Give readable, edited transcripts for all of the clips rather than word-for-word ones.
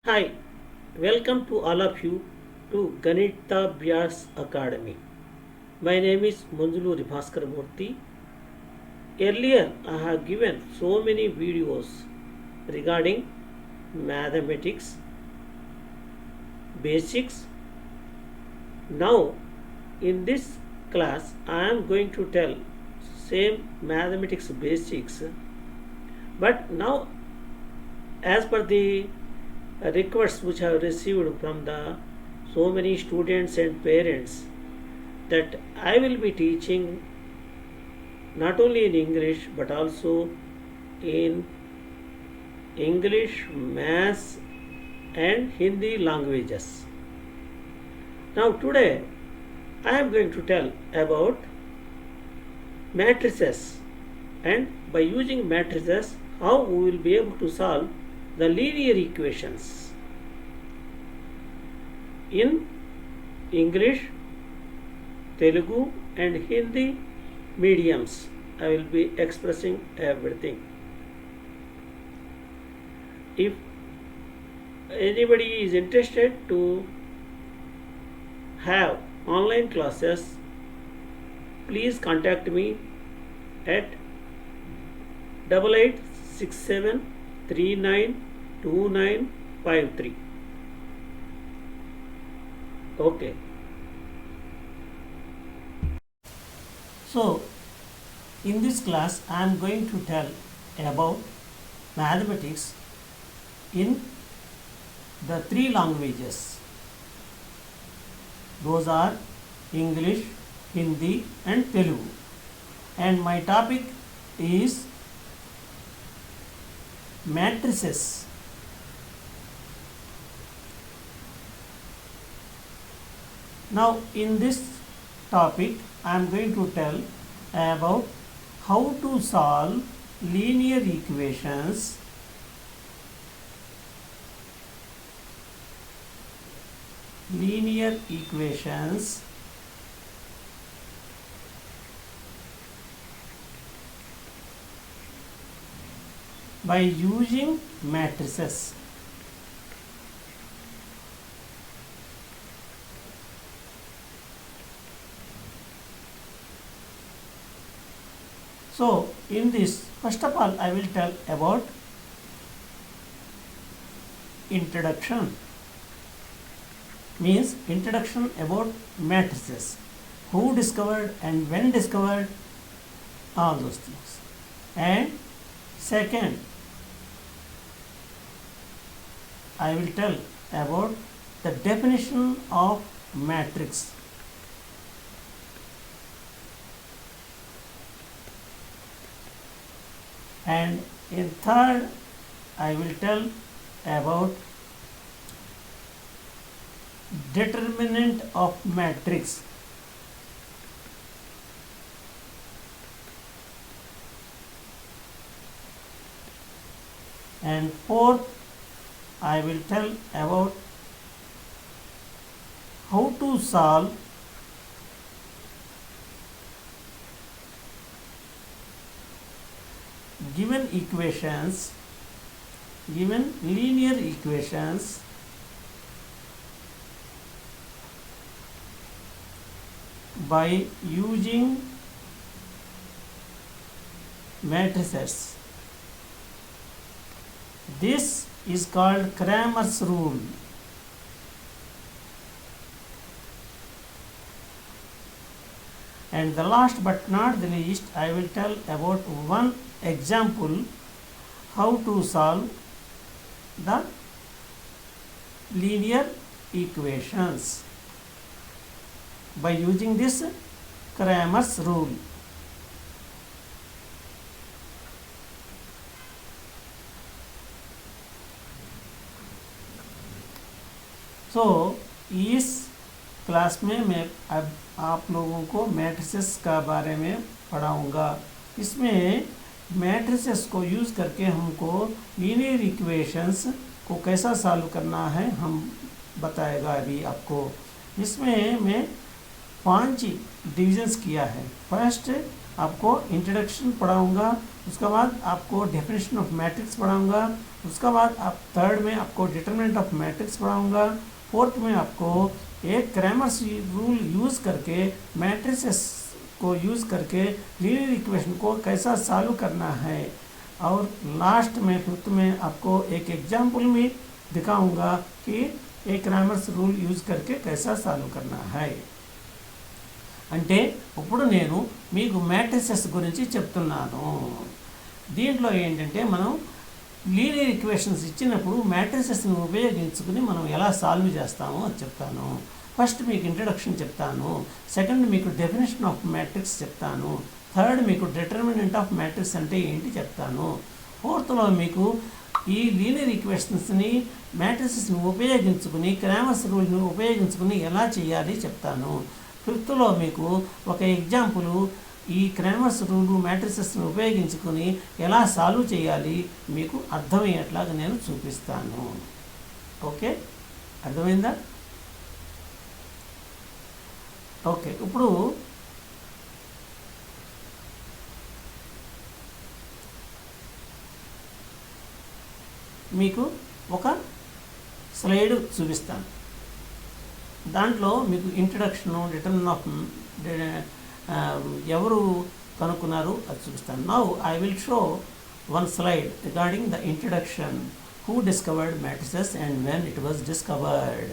Hi, welcome to all of you to Ganita Vyas Academy. My name is Manjulu Bhaskar Murthy. Earlier, I have given so many videos regarding mathematics, basics. Now, in this class, I am going to tell same mathematics basics, but now as per the requests which I have received from the so many students and parents that I will be teaching not only in English but also in English, Maths and Hindi languages. Now today I am going to tell about matrices, and by using matrices how we will be able to solve the linear equations in English, Telugu and Hindi mediums. I will be expressing everything. If anybody is interested to have online classes, please contact me at 8867392953. Okay. So, in this class, I am going to tell about mathematics in the three languages. Those are English, Hindi, and Telugu. And my topic is matrices. Now, in this topic, I am going to tell about how to solve linear equations by using matrices. So, in this, first of all, I will tell about introduction. Means introduction about matrices. Who discovered and when discovered, all those things. And second, I will tell about the definition of matrix. And in third, I will tell about determinant of matrix. And fourth, I will tell about how to solve given linear equations by using matrices. This is called Cramer's rule. And the last but not the least, I will tell about one example how to solve the linear equations by using this Cramer's rule. So, इस class में मैं अब आप लोगों को matrices का बारे में पढ़ाऊँगा। इसमें मैट्रिसेस को यूज़ करके हमको लीनियर इक्वेशंस को कैसा सॉल्व करना है हम बताएगा अभी आपको। इसमें मैं 5 डिविजन्स किया है। फर्स्ट आपको इंट्रोडक्शन पढ़ाऊँगा, उसके बाद आपको डेफिनेशन ऑफ मैट्रिक्स पढ़ाऊँगा, उसके बाद आप थर्ड में आपको डिटरमिनेंट ऑफ मैट्रिक्स पढ़ाऊँगा, फोर्थ में आपको एक क्रैमर्स रूल यूज़ करके मैट्रिसेस को यूज़ करके लीनियर इक्वेशन को कैसा सॉल्व करना है, और लास्ट में फिफ्थ में आपको एक एग्जाम्पल भी दिखाऊंगा कि एक क्रैमर्स రూల్ యూజ్ करके कैसा సాల్వ్ करना है. అంటే ఇప్పుడు నేను మీకు మ్యాట్రిసెస్ గురించి చెప్తున్నాను. దీంట్లో ఏంటంటే మనం లీనియర్ ఈక్వేషన్స్ ఇచ్చినప్పుడు మ్యాట్రిసెస్ని ఉపయోగించుకుని మనం ఎలా సాల్వ్ చేస్తామో అది చెప్తాను. ఫస్ట్ మీకు ఇంట్రడక్షన్ చెప్తాను, సెకండ్ మీకు డెఫినేషన్ ఆఫ్ మ్యాట్రిక్స్ చెప్తాను, థర్డ్ మీకు డిటర్మినెంట్ ఆఫ్ మ్యాట్రిక్స్ అంటే ఏంటి చెప్తాను, ఫోర్త్లో మీకు ఈ లీనియర్ ఈక్వేషన్స్ని మ్యాట్రిసెస్ని ఉపయోగించుకుని క్రామర్స్ రూల్ని ఉపయోగించుకుని ఎలా చేయాలి చెప్తాను. ఫిఫ్త్లో మీకు ఒక ఎగ్జాంపుల్ ఈ క్రామర్స్ రూల్ మ్యాట్రిసెస్ని ఉపయోగించుకుని ఎలా సాల్వ్ చేయాలి మీకు అర్థమయ్యేట్లాగా నేను చూపిస్తాను. ఓకే, అర్థమైందా? ఓకే, ఇప్పుడు మీకు ఒక స్లైడ్ చూపిస్తాను. దాంట్లో మీకు ఇంట్రడక్షను, డిటర్మినేషన్ ఆఫ్ ఎవరు కనుక్కున్నారు అది చూపిస్తాను. Now I will show one slide regarding the introduction, who discovered matrices and when it was discovered.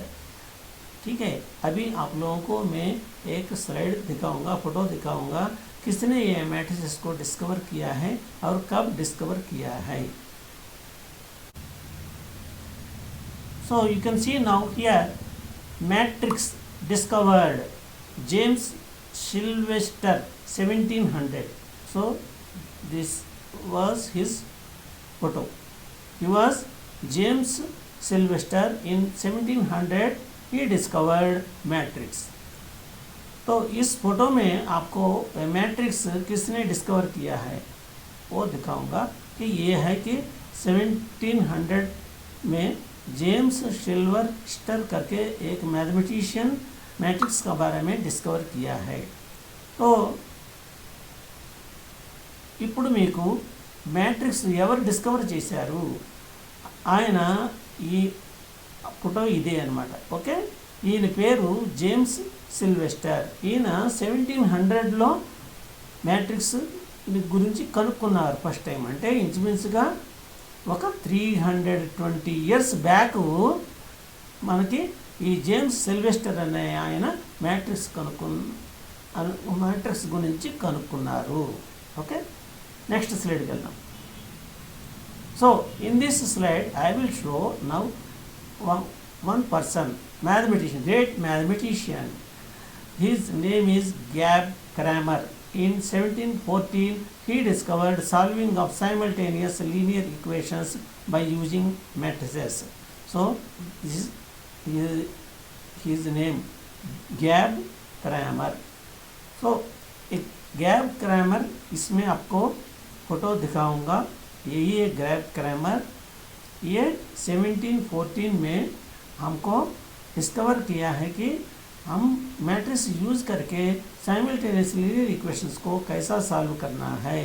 ठीक है, अभी आप लोगों को मैं एक स्लाइड दिखाऊंगा, फोटो दिखाऊंगा किसने ये मैट्रिसेस को डिस्कवर किया है और कब डिस्कवर किया है. So you can see now here matrix discovered James Sylvester 1700. So this was his photo. He was James Sylvester in 1700 he discovered matrix. तो इस फोटो में आपको मैट्रिक्स किसने डिस्कवर किया है वो दिखाऊंगा कि ये है कि 1700 में जेम्स सिल्वरस्टर करके एक मैथमेटिशियन मैट्रिक्स के बारे में डिस्कवर किया है. तो ఇప్పుడు మీకు మ్యాట్రిక్స్ ఎవరు డిస్కవర్ చేశారు, ఆయన ఈ ఫోటో ఇదే అనమాట. ఓకే, ఈయన పేరు జేమ్స్ సిల్వెస్టర్. ఈయన 1700లో మ్యాట్రిక్స్ గురించి కనుక్కున్నారు ఫస్ట్ టైం. అంటే ఇంచుమించుగా ఒక 320 ఇయర్స్ బ్యాక్ మనకి ఈ జేమ్స్ సిల్వెస్టర్ అనే ఆయన మ్యాట్రిక్స్ గురించి కనుక్కున్నారు. ఓకే, నెక్స్ట్ స్లైడ్కి వెళ్దాం. So in this slide I will show now one person, mathematician, great mathematician. His name is Gab Cramer. In 1714 he discovered solving of simultaneous linear equations by using matrices. So this is his name, Gab Cramer. So गैब Cramer, इसमें आपको photo दिखाऊंगा. यही है गैब Cramer. ये 1714 में हमको डिस्कवर किया है कि हम मैट्रिक्स यूज़ करके साइमल्टेनियस लीनियर इक्वेशंस को कैसा सॉल्व करना है.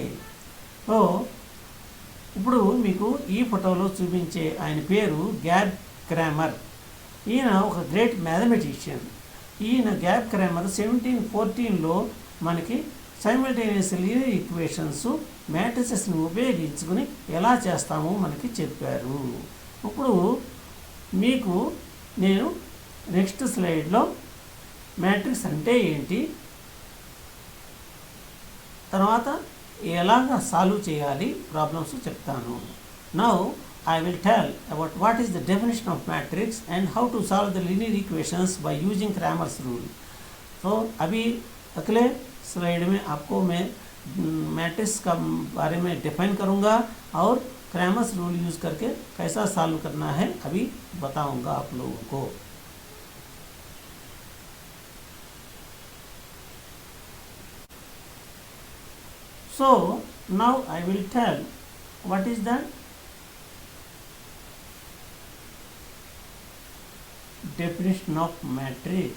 तो ఇప్పుడు మీకు ఈ ఫోటోలో చూపించే ఆయన పేరు గ్యాబ్ క్రామర్. ఈయన ఒక గ్రేట్ మ్యాథమెటిషియన్. ఈయన గ్యాబ్ క్రామర్ 1714లో మనకి సైమల్టేనియస్ లీనియర్ ఈక్వేషన్స్ మ్యాట్రిసెస్ని ఉపయోగించుకుని ఎలా చేస్తామో మనకి చెప్పారు. ఇప్పుడు మీకు నేను నెక్స్ట్ స్లైడ్లో మ్యాట్రిక్స్ అంటే ఏంటి, తర్వాత ఎలాగ సాల్వ్ చేయాలి ప్రాబ్లమ్స్ చెప్తాను. Now I will tell about what is the definition of matrix and how to solve the linear equations by using Cramer's rule. तो अभी अगले स्लाइड में आपको मैं मैट्रिक्स का बारे में डिफाइन करूँगा और क्रैमर्स रूल यूज़ करके कैसा सॉल्व करना है अभी बताऊँगा आप लोगों को. So now I will tell what is the definition of matrix.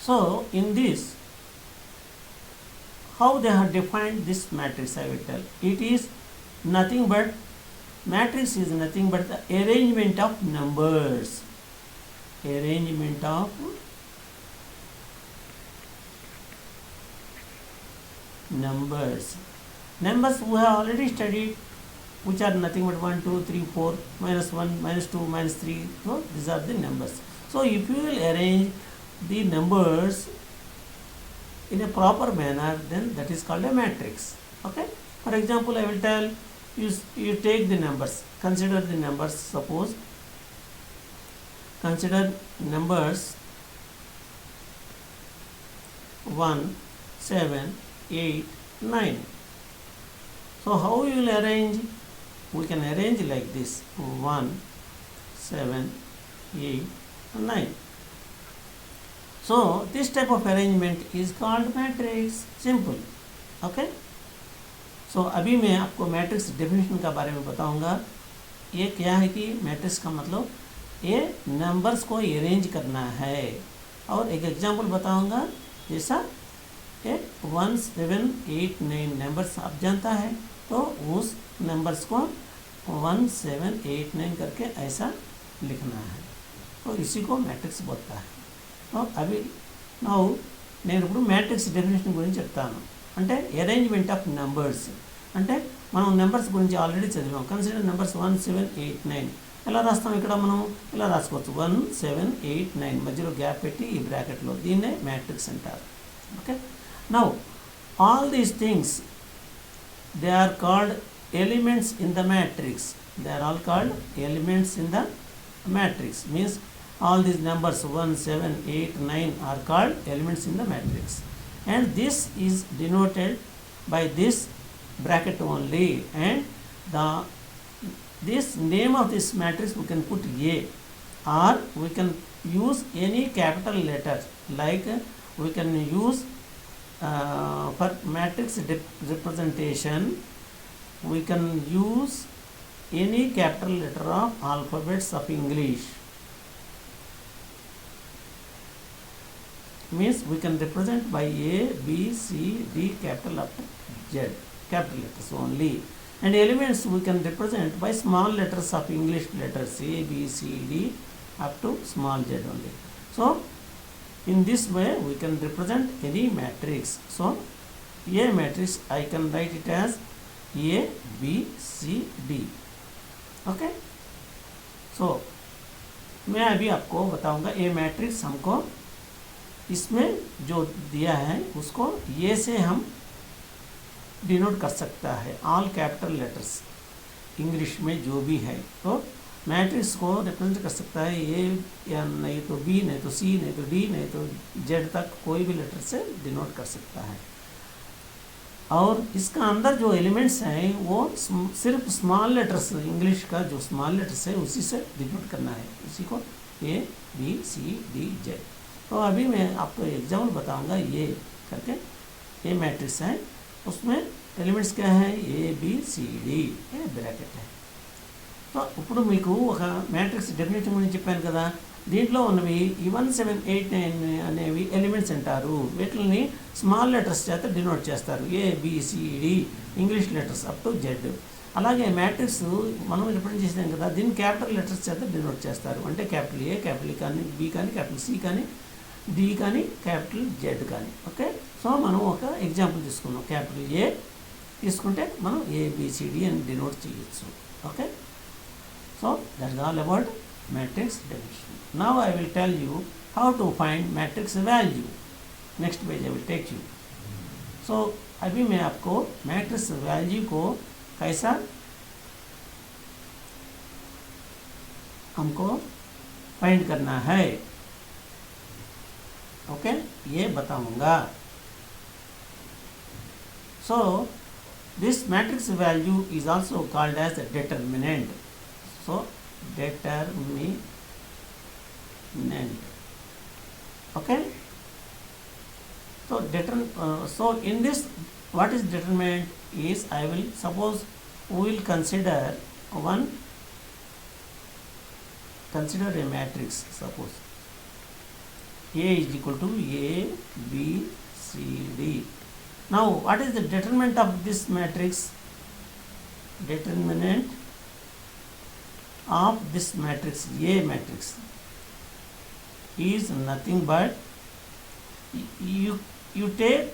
So in this, how they have defined this matrix, I will tell. It is nothing but, matrix is nothing but the arrangement of numbers. Arrangement of numbers. Numbers we have already studied, which are nothing but 1, 2, 3, 4, minus 1, minus 2, minus 3. So these are the numbers. So if you will arrange the numbers in a proper manner, then that is called a matrix. Okay. For example, I will tell you take the numbers. Consider the numbers. Suppose consider numbers 1, 7, 8, 9. So how you will arrange? We can arrange like this: 1, 7, 8, 9. So this type of arrangement is called matrix. Simple. Okay. So अभी मैं आपको matrix definition का बारे में बताऊंगा. ये क्या है कि मैट्रिक्स का मतलब ये नंबर्स को अरेंज करना है. और एक एग्जांपल बताऊंगा. जैसा 1, 7, 8, 9 नंबर्स आप जानता है, तो उस नंबर्स को 1, 7, 8, 9 करके ऐसा लिखना है. तो इसी को मैट्रिक्स बोलता है. तो अभी నేను ఇప్పుడు మ్యాట్రిక్స్ డెఫినేషన్ గురించి చెప్తాను. అంటే అరేంజ్మెంట్ ఆఫ్ నెంబర్స్. అంటే మనం నెంబర్స్ గురించి ఆల్రెడీ చదివాం. Consider numbers 1, 7, 8, 9. ఎలా రాస్తాం? ఇక్కడ మనం ఇలా రాసుకోవచ్చు. 1, 7, 8, 9 మధ్యలో గ్యాప్ పెట్టి ఈ బ్రాకెట్లో, దీన్నే మ్యాట్రిక్స్ అంటారు. Okay. Now all these things they are called elements in the matrix. They are all called elements in the matrix. Means all these numbers 1, 7, 8, 9 are called elements in the matrix, and this is denoted by this bracket only, and this name of this matrix we can put A, or we can use any capital letter, like we can use for matrix representation we can use any capital letter of alphabets of English. Means we can represent by A, B, C, D, capital up to Z, capital letters only. And elements we can represent by small letters of English letters A, B, C, D up to small z only. So in this way we can represent any matrix. So A matrix I can write it as A, B, C, D. Okay. So मैं अभी आपको बताऊंगा ये matrix हमको इसमें जो दिया है उसको ये से हम डिनोट कर सकता है. ऑल कैपिटल लेटर्स इंग्लिश में जो भी है, तो मैट्रिक्स को रिप्रेजेंट कर सकता है ए, या नहीं तो बी, नहीं तो सी, नहीं तो डी, नहीं तो जेड तक कोई भी लेटर से डिनोट कर सकता है. और इसका अंदर जो एलिमेंट्स हैं वो सिर्फ स्मॉल लेटर्स, इंग्लिश का जो स्मॉल लेटर्स है उसी से डिनोट करना है. उसी को ए, बी, सी, डी, जेड. तो अभी मैं आपको एग्जाम्पल बताऊंगा. ये करके ये मैट्रिक्स है, उसमें एलिमेंट्स क्या है? ए, बी, सी, डी, ये ब्रैकेट है. तो ఇప్పుడు మీకు ఒక మ్యాట్రిక్స్ డెఫినేషన్ గురించి చెప్పాను కదా. దీంట్లో ఉన్నవి ఈ 1, 7, 8, 9 అనేవి ఎలిమెంట్స్ అంటారు. వీటిని స్మాల్ లెటర్స్ చేత డినోట్ చేస్తారు. A, B, C, D English letters up to Z. అలాగే మ్యాట్రిక్స్ మనం రిప్రజెంట్ చేసాం కదా, దీన్ని క్యాపిటల్ లెటర్స్ చేత డినోట్ చేస్తారు. అంటే క్యాపిటల్ ఏ, క్యాపిటల్ కానీ, బి కానీ, క్యాపిటల్ సి కానీ, డి కానీ, క్యాపిటల్ జెడ్ కానీ. ఓకే. సో మనం ఒక ఎగ్జాంపుల్ తీసుకున్నాం. క్యాపిటల్ ఏ తీసుకుంటే మనం ఏబిసిడి అని డినోట్ చేయొచ్చు. Okay. So that is all about matrix definition. Now I will tell you how to find matrix value. Next page I will take you. So अभी मैं आपको matrix value को कैसा हमको फाइंड करना है, ओके, ये बताऊंगा. So this matrix value is also called as a determinant. So determinant. Okay. So in this, what is determinant is, I will suppose we will consider a matrix. Suppose A is equal to A, B, C, D. Now, what is the determinant of this matrix? Determinant of this matrix, A matrix, is nothing but you take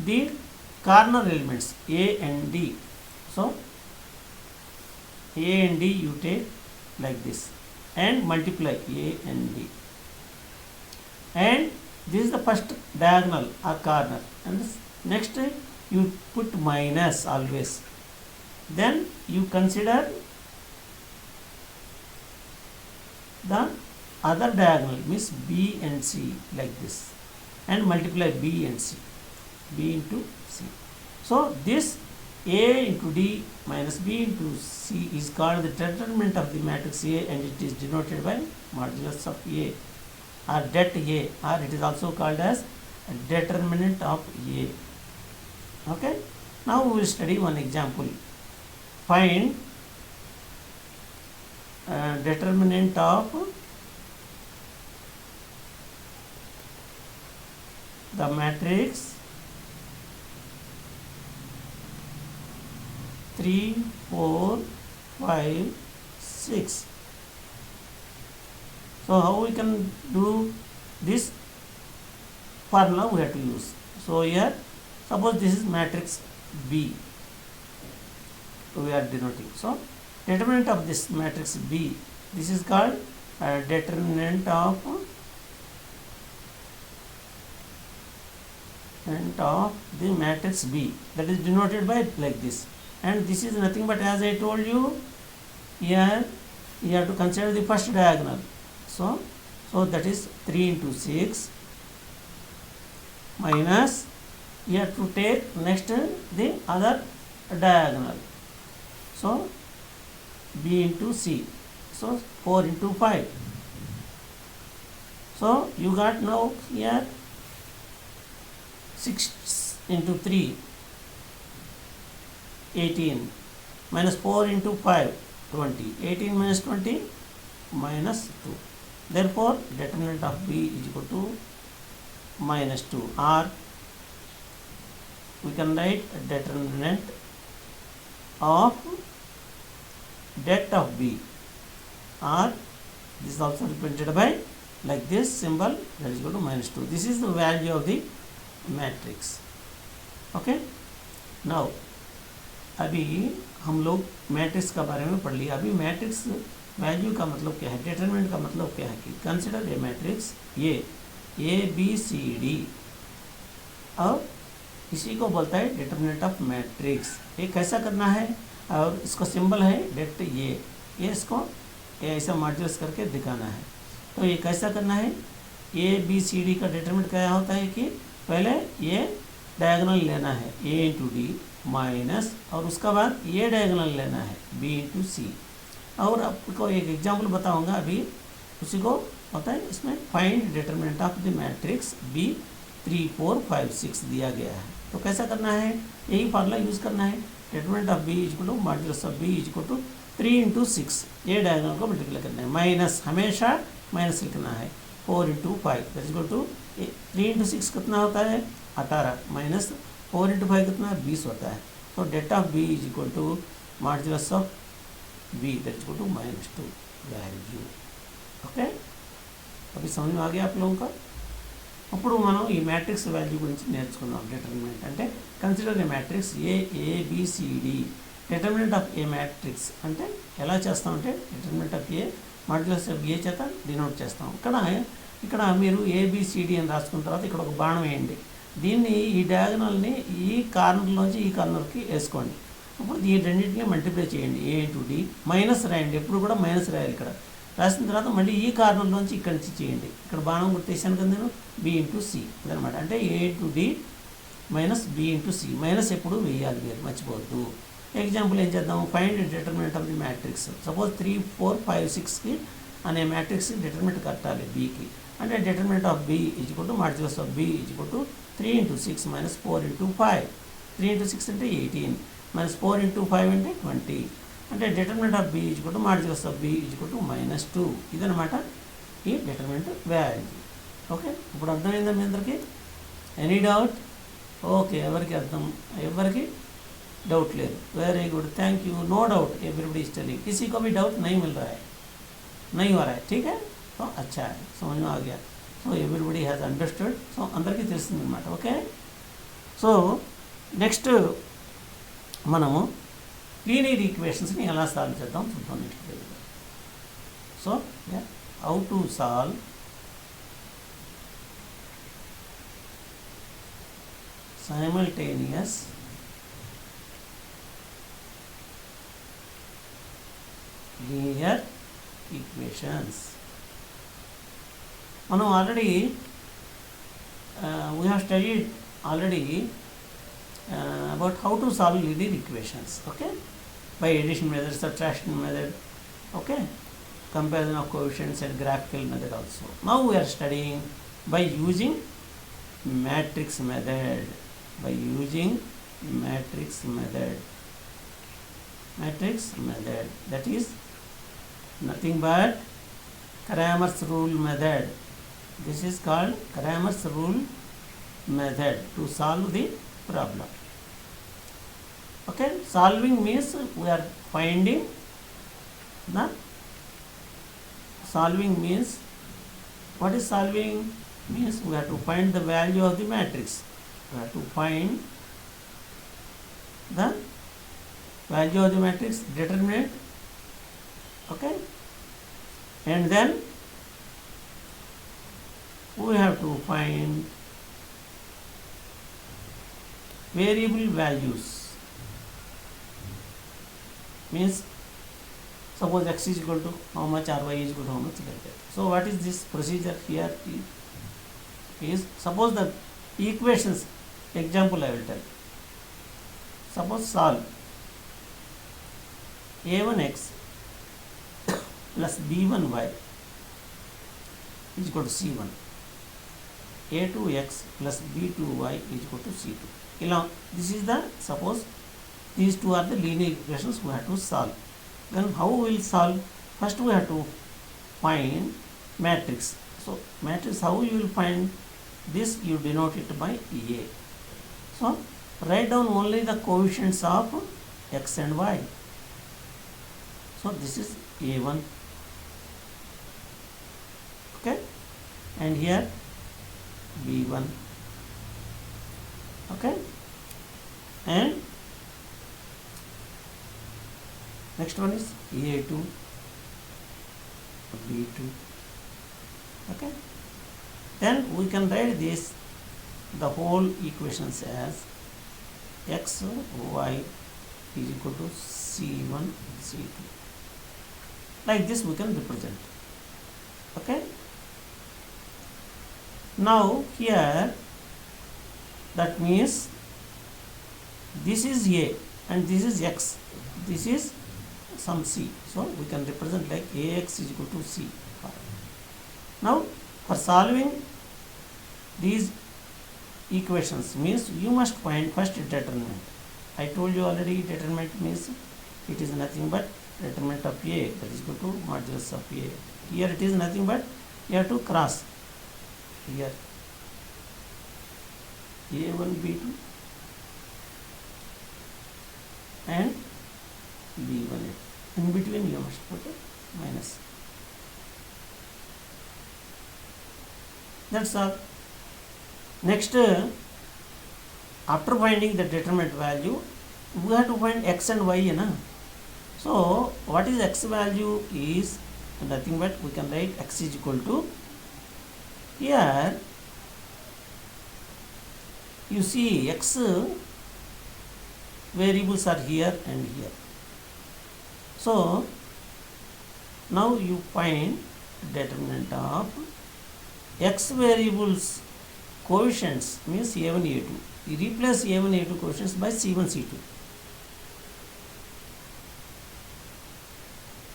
the corner elements A and D. So, A and D you take like this and multiply A and D. And this is the first diagonal or corner. And next you put minus always. Then you consider the other diagonal, means B and C, like this, and multiply B and C, B into C. So this A into D minus B into C is called the determinant of the matrix A, and it is denoted by modulus of A or det A, or it is also called as determinant of A. Okay, now we will study one example. Find determinant of the matrix 3, 4, 5, 6. So how we can do this formula we have to use. So here, suppose this is matrix B, we are denoting. So determinant of this matrix B, this is called determinant of the matrix B, that is denoted by like this. And this is nothing but, as I told you, here you have to consider the first diagonal. So that is 3 into 6 minus, you have to take next the other diagonal. So B into C. So 4 into 5. So you got now here 6 into 3, 18, minus 4 into 5, 20. 18 minus 20, minus 2. Therefore, determinant of B is equal to minus 2, or we can write determinant of det of B, or this is also represented by like this symbol, that is equal to minus 2. This is the value of the matrix. Okay, now अभी हम लोग matrix का बारे में पढ़ लिया. अभी matrix value का मतलब क्या है, डिटरमिनेंट का मतलब क्या है कि consider a matrix A B C D, और इसी को बोलता है डिटरमिनेंट ऑफ मैट्रिक्स. ये कैसा करना है, और इसको सिंबल है डेट ये इसको ऐसा मॉड्यूल्स करके दिखाना है. तो ये कैसा करना है, ए बी सी डी का डिटरमिनेंट क्या होता है कि पहले ये डायगोनल लेना है ए इंटू डी माइनस, और उसका बाद ये डायगोनल लेना है बी इंटू सी. और आपको एक एग्जांपल बताऊंगा अभी, उसी को होता है इसमें find determinant of the matrix B 3, 4, 5, 6 दिया गया है. तो कैसा करना है, यही फार्मूला यूज़ करना है. Determinant of B is equal to modulus of B is equal to 3 into 6, ये डायगोनल को मल्टीप्लाई करना है, माइनस हमेशा माइनस लिखना है, 4 into 5 that is equal to 3 into 6 कितना होता है 18, माइनस 4 इंटू 5 कितना 20 होता है. तो det of B is equal to modulus of B that is equal to -2 value. Okay, అవి సమझ में आ गया आप लोगों का. అప్పుడు మనం ఈ మ్యాట్రిక్స్ వాల్యూ గురించి నేర్చుకుందాం. డిటర్మినెంట్ అంటే consider A matrix A B C D. Determinant of A matrix అంటే ఎలా చేస్తామంటే determinant of A modulus of A చేత డినోట్ చేస్తాం. ఇక్కడ మీరు ఏబిసిడి అని రాసుకున్న తర్వాత ఇక్కడ ఒక బాణం వేయండి. దీన్ని ఈ డయాగనల్ని ఈ కార్నర్లోంచి ఈ కార్నర్కి వేసుకోండి. ఇప్పుడు ఈ రెండింటిని మల్టిప్లై చేయండి, ఏ ఇంటూ డి, మైనస్ రాయండి, ఎప్పుడు కూడా మైనస్ రాయాలి. ఇక్కడ రాసిన తర్వాత మళ్ళీ ఈ కార్నర్లోంచి ఇక్కడి నుంచి చేయండి. ఇక్కడ బాణం గుర్తేసాను కదా నేను, బి ఇంటూ సి అనమాట. అంటే A into D minus B into C, minus ఎప్పుడు వేయాలి మీరు మర్చిపోవద్దు. ఎగ్జాంపుల్ ఏం చేద్దాం, find determinant of the matrix. Suppose 3, 4, 5, 6కి అనే మ్యాట్రిక్స్ డిటర్మినెంట్ కట్టాలి బీకి. అంటే determinant of B is equal to modulus of B is equal to 3 into 6 minus 4 into 5. 3 into 6 అంటే 18, మైనస్ 4 ఇంటూ 5 అంటే 20. అంటే determinant of B is equal to modulus of B is equal to -2. ఇదనమాట ఈ determinant value. Okay, ఇప్పుడు అర్థమైందా మీ అందరికీ? Any doubt? Okay, ఎవరికి అర్థం, ఎవరికి डाउट ले, very good, thank you, no doubt, everybody is telling, किसी को भी डाउट नहीं मिल रहा है, नहीं हो रहा है, ठीक है, तो अच्छा है, समझ में आ गया, सो एवरीबडी हैज़ अंडरस्टूड, सो अंदर की తెలిసిందన్నమాట. ఓకే, సో నెక్స్ట్ మనము లీనియర్ ఈక్వేషన్స్ని ఎలా సాల్వ్ చేద్దాం చూద్దాం నెక్స్ట్ వీడియోలో. So how to solve simultaneous linear equations. మనం already we have studied already about how to solve linear equations, okay, by addition method, subtraction method, okay, comparison of coefficients and graphical method also. Now we are studying by using matrix method, by using matrix method, that is nothing but Cramer's rule method. This is called Cramer's rule method to solve the problem. Okay, solving means we are finding the solving means, what is solving means? We have to find the value of the matrix. We have to find the value of the matrix, determinant, okay, and then we have to find variable values, means suppose x is equal to how much or y is equal to how much, like that. So what is this procedure here is, suppose the equations, example I will tell, suppose solve a1x plus b1y is equal to c1, a2x plus b2y is equal to c2. This is the, suppose these two are the linear equations we have to solve. Then how we will solve? First we have to find matrix. So matrix, how you will find this? You denote it by A. So write down only the coefficients of x and y. So this is A1, okay, and here B1, okay, and next one is A2, B2, okay. Then we can write this, the whole equations as x y is equal to c1 c2, like this we can represent, okay. Now here, that means this is a and this is x, this is some c, so we can represent like ax is equal to c. Now for solving these equations means you must find first determinant. I told you already, determinant means it is nothing but determinant of a, that is equal to modulus of a. Here it is nothing but you have to cross here a1 b2 and b1, in between you must put a minus. That's all. Next, after finding the determinant value, we have to find x and y, na? So what is x value is nothing but we can write x is equal to, here you see x variables are here and here. So now you find determinant of x variables coefficients, means a1 a2. You replace a1 a2 coefficients by c1 c2,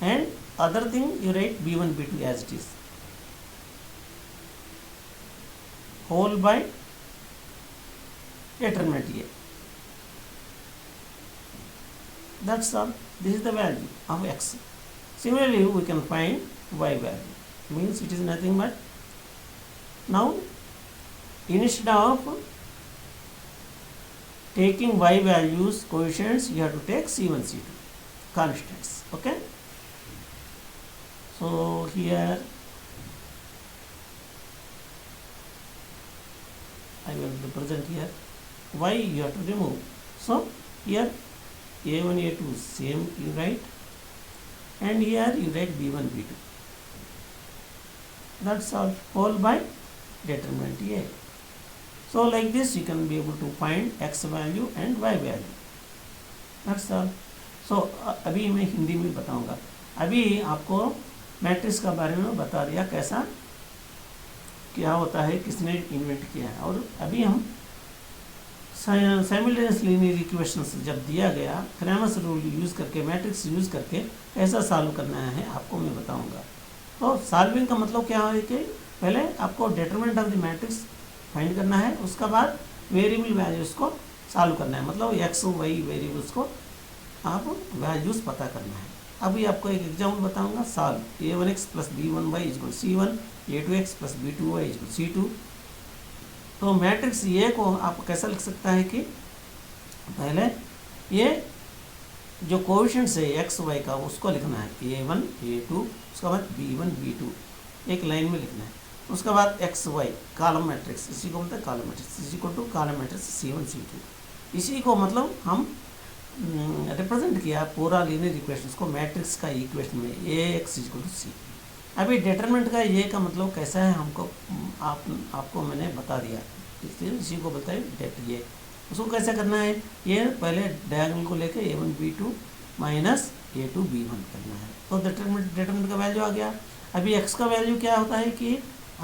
and other thing you write b1 b2 as it is, whole by determinant a. That's all. This is the value of x. Similarly we can find y value, means it is nothing but Now instead of taking y values coefficients, you have to take c1 c2 constants. Okay, so here I will represent here y you have to remove. So here a1 a2 same you write, and here you write b1 b2. That's all, whole by determinant a. So like this you can be able to find x value and y value. That's all. So अभी मैं हिंदी में बताऊंगा. अभी आपको matrix का बारे में बता दिया कैसा क्या होता है, किसने इन्वेंट किया है. और अभी हम साइमल्टेनियस लीनियर इक्वेशंस जब दिया गया क्रैमर्स रूल यूज़ करके, मैट्रिक्स यूज़ करके कैसा सॉल्व करना है आपको मैं बताऊंगा. तो सॉल्विंग का मतलब क्या है कि पहले आपको determinant of the matrix find करना है, उसके बाद वेरिएबल वैल्यूज़ को सॉल्व करना है, मतलब एक्स वाई वेरिएबल्स को आप वैल्यूज़ पता करना है. अभी आपको एक एग्जाम्पल बताऊंगा. Solve a1x plus b1y equal c1, a2x plus b2y equal c2. तो मैट्रिक्स ये को आप कैसा लिख सकता है कि पहले ये जो कोएफिशिएंट्स है एक्स वाई का उसको लिखना है a1 a2, उसके बाद b1 b2 एक लाइन में लिखना है. उसके बाद एक्स वाई कॉलम मैट्रिक्स, इसी को बोलते हैं कॉलम मैट्रिक्स, इसी को two column matrix c1 c2. इसी को मतलब हम रिप्रेजेंट किया पूरा लीनियर इक्वेशंस को मैट्रिक्स का इक्वेशन में ax इक्वल टू c. अभी डिटरमिनेंट का ये का मतलब कैसा है हमको आपको मैंने बता दिया, इसलिए इसी को बोलता है डेट. ये उसको कैसे करना है, ये पहले डायगोनल को लेके a1 b2 minus a2 b1 करना है. तो डिटरमिनेंट का वैल्यू आ गया. अभी x का वैल्यू क्या होता है कि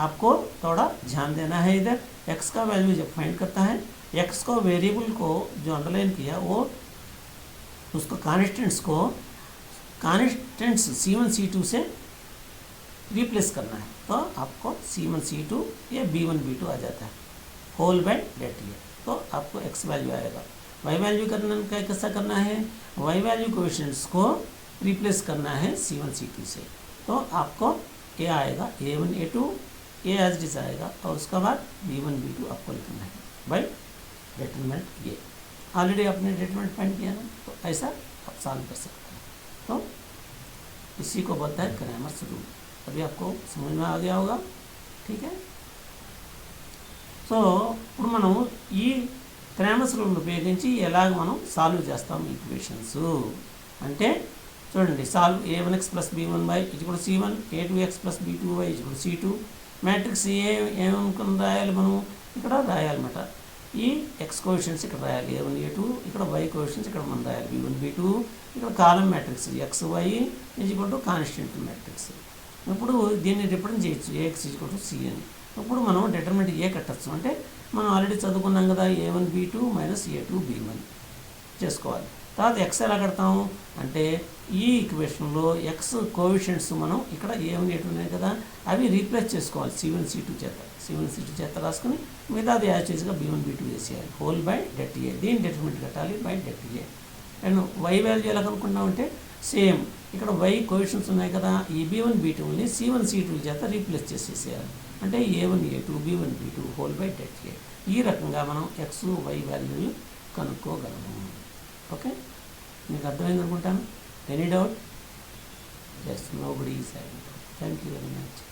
आपको थोड़ा ध्यान देना है. इधर x का वैल्यू जब फाइंड करता है, x को वेरिएबल को जो अंडरलाइन किया वो उसको कांस्टेंट्स c1 c2 से रिप्लेस करना है. तो आपको c1 c2 ये b1 b2 आ जाता है होल बाय डेट. ये तो आपको x वैल्यू आएगा. y वैल्यू करना कैसा करना है, y वैल्यू कोएफिशिएंट्स को रिप्लेस करना है c1 c2 से. तो आपको ये आएगा a1 a2 ये एज इट आएगा, और उसके बाद b1 b2 आपको लिखना है बाय डिटरमिनेंट. ये ऑलरेडी आपने डिटरमिनेंट फाइंड किया ना, तो ऐसा आप सॉल्व कर सकते हैं. तो इसी को बोलता है क्रैमर्स रूल. अभी आपको समझ में आ गया होगा. ठीक है. సో ఇప్పుడు మనం ఈ క్రామర్స్ రూల్ ఉపయోగించి ఎలాగ మనం సాల్వ్ చేస్తాం ఈక్వేషన్స్ అంటే చూడండి. Solve a1x plus b1y equal c1, a2x plus b2y equal c2. Matrix ఏమనుకుని రాయాలి మనం ఇక్కడ రాయాలన్నమాట. ఈ ఎక్స్ కోఎఫిషియెంట్స్ ఇక్కడ రాయాలి a1 a2, ఇక్కడ y కోఎఫిషియెంట్స్ ఇక్కడ మనం రాయాలి b1 b2. ఇక్కడ కాలం matrix X Y equal to constant matrix. ఇప్పుడు దీన్ని రిప్రజెంట్ చేయొచ్చు ax ఈక్వల్ టు c అని. ఇప్పుడు మనం డిటర్మినెంట్ ఏ కట్టచ్చు అంటే మనం ఆల్రెడీ చదువుకున్నాం కదా, a1 b2 minus a2 b1 చేసుకోవాలి. తర్వాత ఎక్స్ ఎలా కడతాము అంటే ఈ ఈక్వేషన్లో ఎక్స్ కోఎఫిషియెంట్స్ మనం ఇక్కడ a1 a2 ఉన్నాయి కదా, అవి రీప్లేస్ చేసుకోవాలి c1 c2 చేత రాసుకుని మిగతాది యాక్చువల్గా b1 b2 వేసేయాలి హోల్ బై డెట్ ఏ. దీని డిటర్మినెంట్ కట్టాలి by det A. And Y value ఎలా కనుక్కుంటామంటే సేమ్ ఇక్కడ y కోఎఫిషియెంట్స్ ఉన్నాయి కదా, ఈ b1 b2ని c1 c2 చేత రీప్లేస్ చేసేసేయాలి. అంటే a1 a2 b1 b2 whole by det ఏ. ఈ రకంగా మనం ఎక్స్ వై వాల్యూని కనుక్కోగలము. ఓకే, మీకు అర్థమైంది అనుకుంటాను. Any doubt? Just nobody is having doubt. Thank you very much.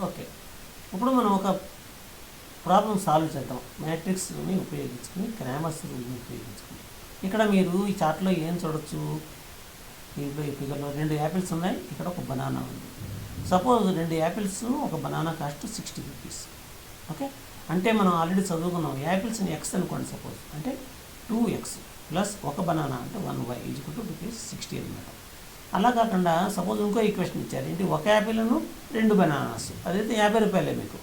Okay, ఇప్పుడు మనం ఒక ప్రాబ్లం సాల్వ్ చేద్దాం మ్యాట్రిక్స్ని ఉపయోగించుకుని, క్రామర్స్ రూల్ని ఉపయోగించుకుని. ఇక్కడ మీరు ఈ చార్ట్లో ఏం చూడొచ్చు, దీంట్లో ఈ ఫిగర్లో 2 యాపిల్స్ ఉన్నాయి, ఇక్కడ ఒక బనానా ఉంది. సపోజ్ 2 యాపిల్స్ ఒక బనానా కాస్ట్ 60 రూపీస్. ఓకే, అంటే మనం ఆల్రెడీ చదువుకున్నాం యాపిల్స్ని ఎక్స్ అనుకోండి సపోజ్, అంటే 2x ప్లస్ ఒక బనానా అంటే 1y ఈక్వల్ టు ₹60 అనమాట. అలా కాకుండా సపోజ్ ఇంకో ఈక్వేషన్ ఇచ్చారు ఏంటి, ఒక యాపిల్ను 2 బనానాస్, అదైతే ₹50 మీకు.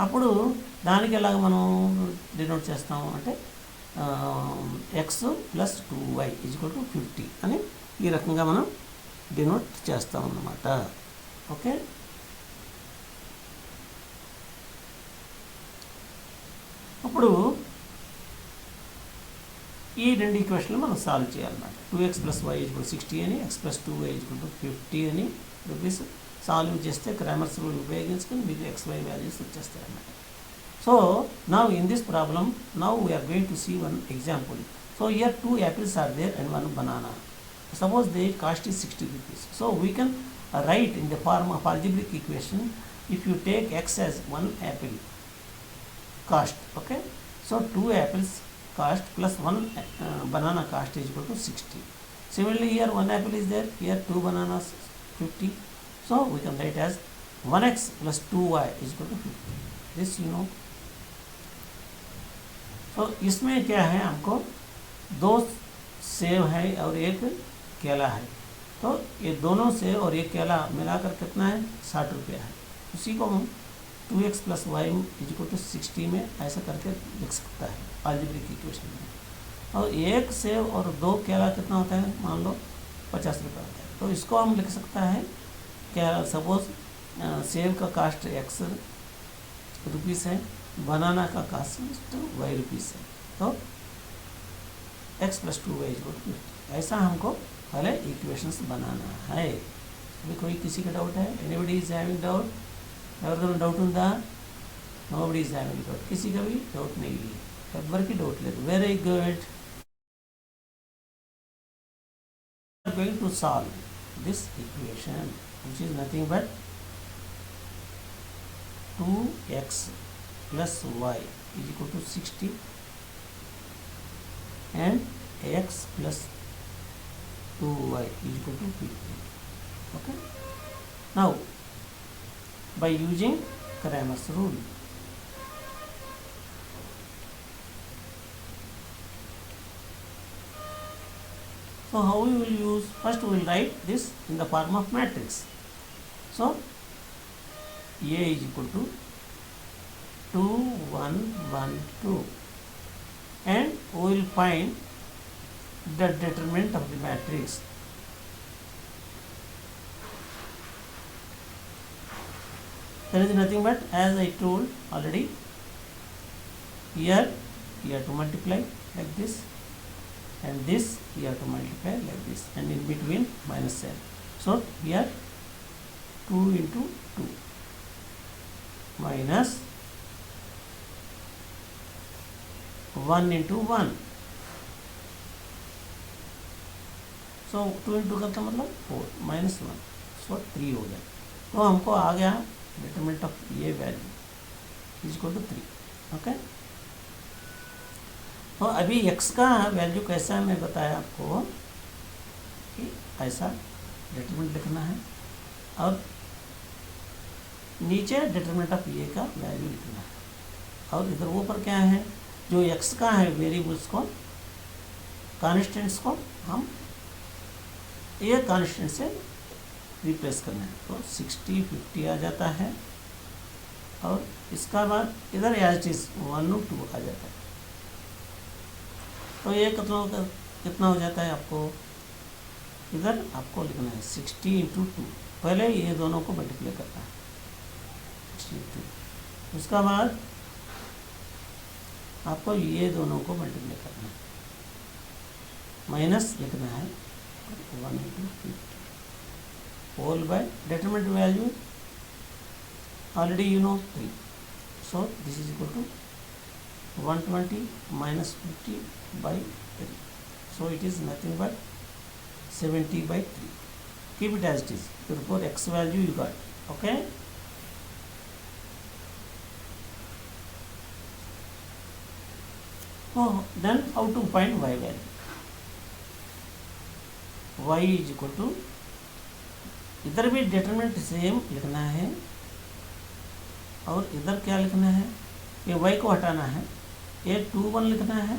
అప్పుడు దానికి ఎలాగ మనం డినోట్ చేస్తాము అంటే X plus 2y equal to 50 అని ఈ రకంగా మనం డినోట్ చేస్తాం అన్నమాట. ఓకే, ఇప్పుడు ఈ 2 ఈక్వేషన్లు మనం సాల్వ్ చేయాలన్నమాట. 2x ప్లస్ y ఈక్వల్ 60 అని, x plus 2y equal to 50 అని రూపీస్ సాల్వ్ చేస్తే క్రామర్స్ రూల్ ఉపయోగించుకొని మీకు XY వాల్యూస్ వచ్చేస్తాయి అన్నమాట. So now in this problem now we're going to see one example. So here 2 apples are there and 1 banana. Suppose their cost is 60 rupees. So we can write in the form of algebraic equation, if you take x as 1 apple cost, okay, so 2 apples cost plus 1 banana cost is equal to 60. Similarly here 1 apple is there, here 2 bananas 50. So we can write as 1x plus 2y is equal to 50. This you know. So इसमें क्या है, हमको 2 सेब है और 1 केला है. तो ये दोनों सेब और 1 केला मिलाकर कितना है, 60 रुपया है. उसी को हम 2x plus Y equal to 60 में ऐसा करके लिख सकता है अलजेब्रिक इक्वेशन में. और 1 सेब और 2 केला कितना होता है, मान लो 50 रुपये होता है. तो इसको हम लिख सकता है क्या, सपोज सेब का कास्ट x रुपीस है, बनाना का कास्ट y रुपीस है. तो x plus 2y equal to 50. ऐसा हमको पहले इक्वेशंस बनाना है. अभी कोई किसी का डाउट है? Anybody is having doubt? ఎవరికైనా డౌట్ ఉందా? Nobody is having doubt. किसी का भी डाउट नहीं है. ఎవరికి డౌట్ లేదు. Very good. We are going to solve this equation, which is nothing but 2x plus y is equal to 60 and x plus 2y is equal to 50. Okay. Now by using Cramer's rule, so how we will use, first we will write this in the form of matrix. So A is equal to 2 1 1 2 and we will find the determinant of the matrix. There is nothing but, as I told already, here you have to multiply like this, and this you have to multiply like this, and in between minus sign. So here 2 into 2 minus 1 into 1. So 2 into का मतलब 4 minus 1, so 3 हो गया. तो हमको आ गया determinant of ये value is equal to 3. Okay. तो अभी x का वैल्यू कैसा है मैं बताया आपको कि ऐसा डिटरमिनेंट लिखना है और नीचे डिटरमिनेंट ऑफ ये का वैल्यू लिखना है. और इधर ऊपर क्या है, जो x का है वेरिएबल्स को, कॉन्स्टेंट्स को हम ये कॉन्स्टेंट से रिप्लेस करना है. तो 60 50 आ जाता है और इसका बाद इधर एज इट इज 1 और 2 आ जाता है. तो ये कितना हो जाता है आपको, इधर आपको लिखना है 60 इंटू 2. पहले ये दोनों को मल्टीप्लाई करना है 62. उसका बाद आपको ये दोनों को मल्टीप्लाई करना है, माइनस लिखना है 1 into 50 whole by determinant value already you know 3. So this is equal to 120 minus 50 by 3. So it is nothing but 70 by 3. Keep it as it is. Therefore x value you got. Okay. Oh, then how to find y value? Y is equal to, इधर भी determinant same लिखना है और इधर क्या लिखना है, ये y को हटाना है, ये 2 1 लिखना है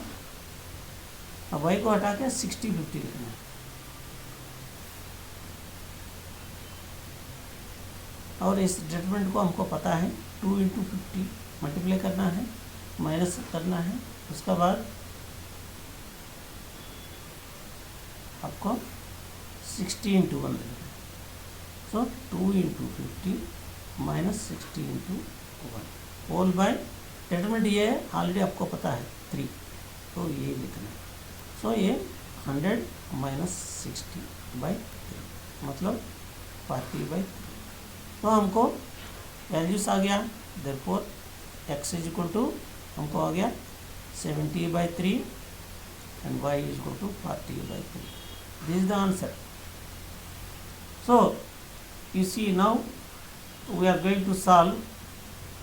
और y को हटा के 60 50 लिखना है. और इस डिटरमिनेंट को हमको पता है 2 इंटू 50 मल्टीप्लाई करना है, माइनस करना है. उसका बाद आपको 60 इंटू 1 लिखना है. So 2 into 50 minus 60 into 1 whole by determinant ये ऑलरेडी आपको पता है 3, तो ये लिखना है. सो ये 100 minus 60 by 3 मतलब 40 by 3. तो हमको वैल्यूज आ गया, therefore x is equal to हमको आ गया 70/3 and y is equal to 40/3. This is the answer. So you see, now we are going to solve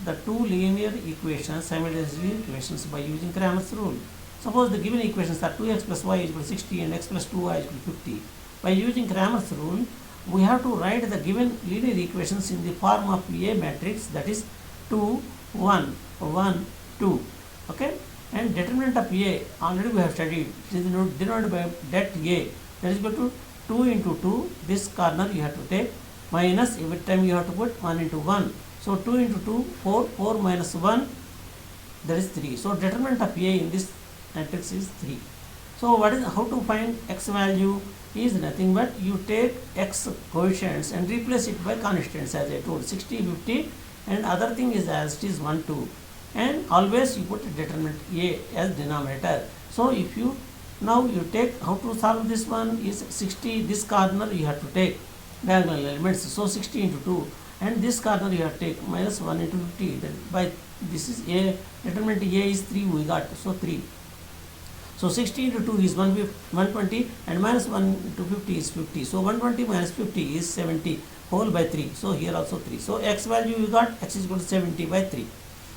the two linear equations, simultaneously equations, by using Cramer's rule. Suppose the given equations are 2x plus y is equal to 60 and x plus 2y is equal to 50. By using Cramer's rule, we have to write the given linear equations in the form of A matrix, that is 2 1 1 2. Okay, and determinant of A already we have studied. It is denoted by det A, that is equal to 2 into 2. This corner you have to take, minus every time you have to put 1 into 1. So 2 into 2 4, 4 minus 1, that is 3. So determinant of A in this matrix is 3. So what is, how to find x value? Is nothing but you take x coefficients and replace it by constants, as I told, 60 50, and other thing is as it is 1 2, and always you put determinant A as denominator. So if you now you take, how to solve this one is 60, this corner you have to take diagonal elements, so 60 into 2, and this corner you have to take minus 1 into 50, then by this is A, determinant A is 3 we got, so 3. So 60 into 2 is 120, and minus 1 into 50 is 50. So 120 minus 50 is 70 whole by 3. So here also 3. So x value you got, x is equal to 70/3.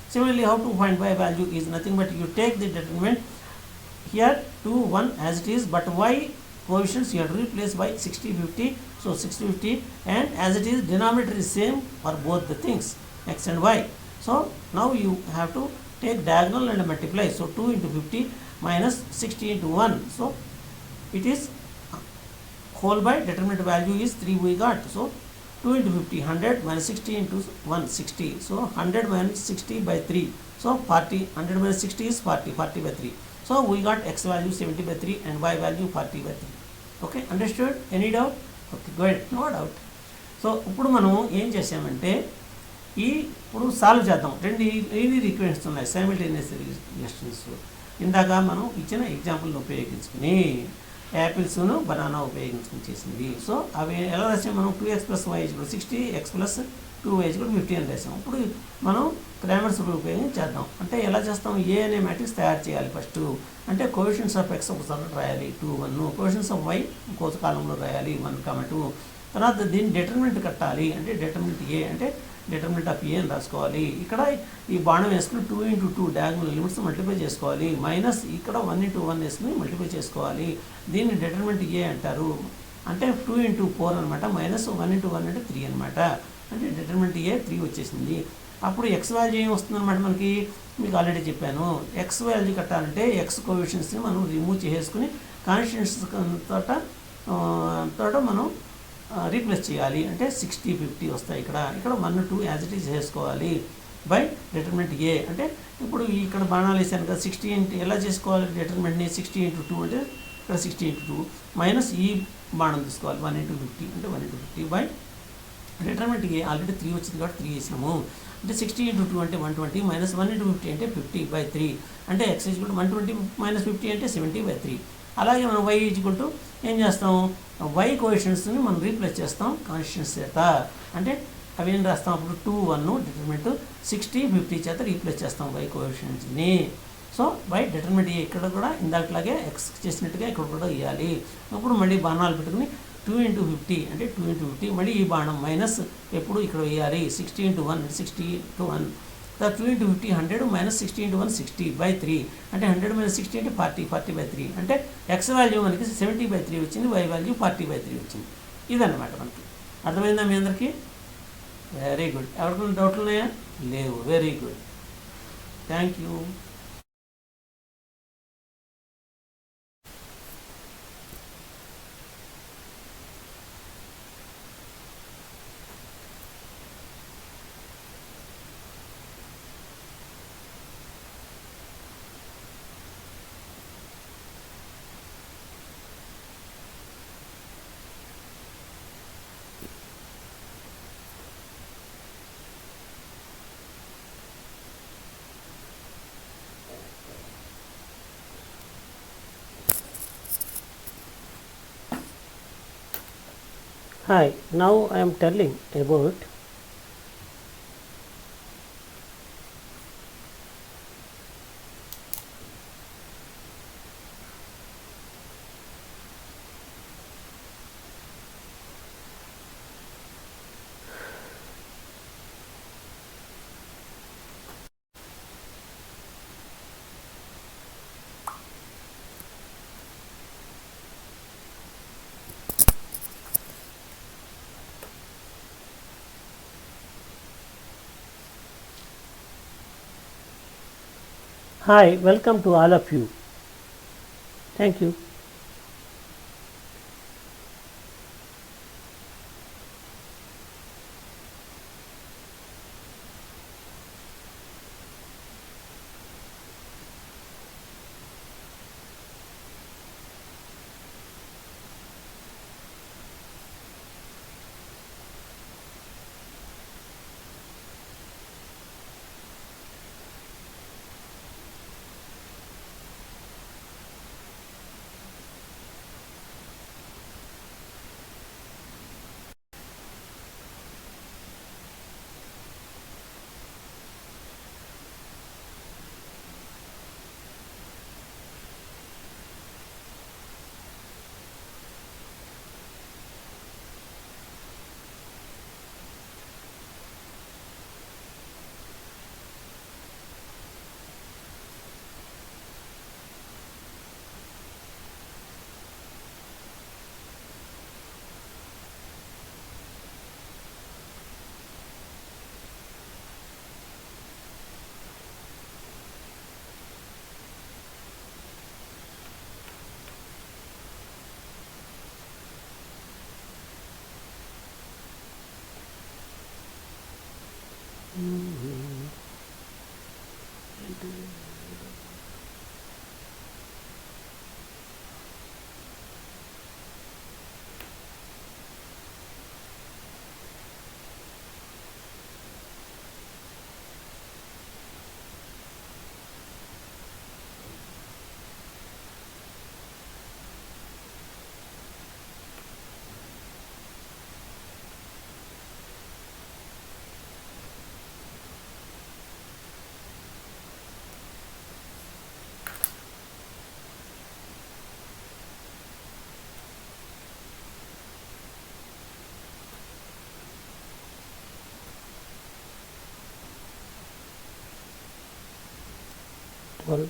Similarly, how to find y value is nothing but you take the determinant here 2 1 as it is, but y coefficients you have to replace by 60 50. So 60 50, and as it is denominator is same for both the things, x and y. So now you have to take diagonal and multiply. So 2 into 50 minus 60 into 1. So it is whole by determinant value is 3 we got. So 2 into 50 100 minus 60 into 1 60. So 100 minus 60 by 3. So 40, 100 minus 60 is 40, 40 by 3. So we got x value 70/3 and y value 40/3. Okay, understood? Any doubt? Okay, go ahead. No doubt. So ఇప్పుడు మనం ఏం చేసామంటే ఇప్పుడు solve చేద్దాం. రెండు linear equations ఉన్నాయి, simultaneous equations. ఇందాక మనం ఇచ్చిన ఎగ్జాంపుల్ని ఉపయోగించుకుని యాపిల్స్ను బనానా ఉపయోగించుకుని చేసింది. సో అవి ఎలా రాసాం మనం? 2x + y = 60, x + 2y = 50 అని రాసాం. ఇప్పుడు మనం క్రామర్స్ రూల్ ఉపయోగించి చేద్దాం. అంటే ఎలా చేస్తాం? ఏ అనే మ్యాట్రిక్స్ తయారు చేయాలి ఫస్ట్. అంటే కోఎఫిషియెంట్స్ ఆఫ్ x ఒకసారి రాయాలి 2 1, కోఎఫిషియెంట్స్ ఆఫ్ y ఇంకో కాలంలో రాయాలి 1 2. తర్వాత దీన్ని డిటర్మినెంట్ కట్టాలి. అంటే డిటర్మినెంట్ ఏ అంటే డిటర్మినెంట్ ఆఫ్ ఏ అని రాసుకోవాలి. ఇక్కడ ఈ బాణం వేసుకుని 2 into 2 డయాగనల్ ఎలిమెంట్స్ మల్టిప్లై చేసుకోవాలి. మైనస్ ఇక్కడ 1 into 1 వేసుకుని మల్టిప్లై చేసుకోవాలి. దీన్ని డిటర్మినెంట్ ఏ అంటారు. అంటే 2 into 4 అనమాట. మైనస్ 1 into 1 అంటే 3 అనమాట. అంటే డిటర్మినెంట్ ఏ 3 వచ్చేసింది. అప్పుడు ఎక్స్ వాల్యూ ఏం వస్తుంది అనమాట మనకి? మీకు ఆల్రెడీ చెప్పాను. ఎక్స్ వాల్యూ కట్టాలంటే ఎక్స్ కోఎఫిషియెంట్స్ని మనం రిమూవ్ చేసుకుని కాన్స్టెంట్స్ తోట మనం రీప్లేస్ చేయాలి. అంటే 60 50 వస్తాయి. ఇక్కడ 1 2 యాజ్ ఇట్ ఈజ్ చేసుకోవాలి బై డిటర్మినెంట్ ఏ. అంటే ఇప్పుడు ఇక్కడ బాణాలు వేసాను కదా, 60 into ఎలా చేసుకోవాలి డిటర్మినెంట్ని? 60 into 2 అంటే ఇక్కడ 60 into 2 మైనస్ ఈ బాణం తీసుకోవాలి 1 into 50 అంటే 1 into 50 by determinant A. Already 3 వచ్చింది కాబట్టి 3 వేసాము. అంటే 60 into 2 అంటే 120 మైనస్ 1 into 50 అంటే 50/3. అంటే x = 120 మైనస్ 50 అంటే 70/3. అలాగే మనం y = ఏం చేస్తాం? y కోఎఫిషియెంట్స్ని మనం రీప్లేస్ చేస్తాం కాన్స్టెంట్స్ చేత. అంటే అవి ఏం రాస్తాం? అప్పుడు 2 1 డిటర్మినెంట్ 60 50 చేత రీప్లేస్ చేస్తాం y కోఎఫిషియెంట్స్ని. సో బై డిటర్మినెంట్ ఏ ఇక్కడ కూడా ఇందాకలాగే x చేసినట్టుగా ఇక్కడ కూడా ఇవ్వాలి. అప్పుడు మళ్ళీ బాణాలు పెట్టుకుని 2 into 50 అంటే 2 into 50 మళ్ళీ ఈ బాణం మైనస్ ఎప్పుడు ఇక్కడ వేయాలి. 60 into 1 అంటే 60 into 1. 2 into 50 100 మైనస్ 60 into 1 60/3 అంటే 100 మైనస్ 60 అంటే 40/3. అంటే ఎక్స్ వాల్యూ మనకి 70/3 వచ్చింది, వై వాల్యూ 40/3 వచ్చింది. ఇదన్నమాట మనకి. అర్థమైందా మీ అందరికీ? Very good. ఎవరికైనా డౌట్లు ఉన్నాయా? లేవు. Very good, thank you. Hi, now I am telling about Hi, welcome to all of you. Thank you. Well,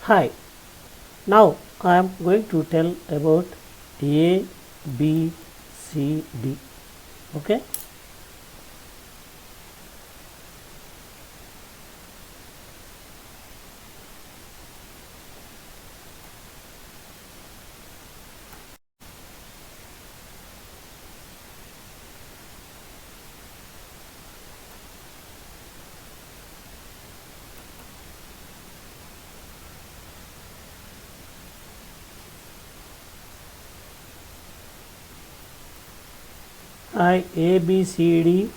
hi, now I am going to tell about A, B, C, D. Okay? I A B C D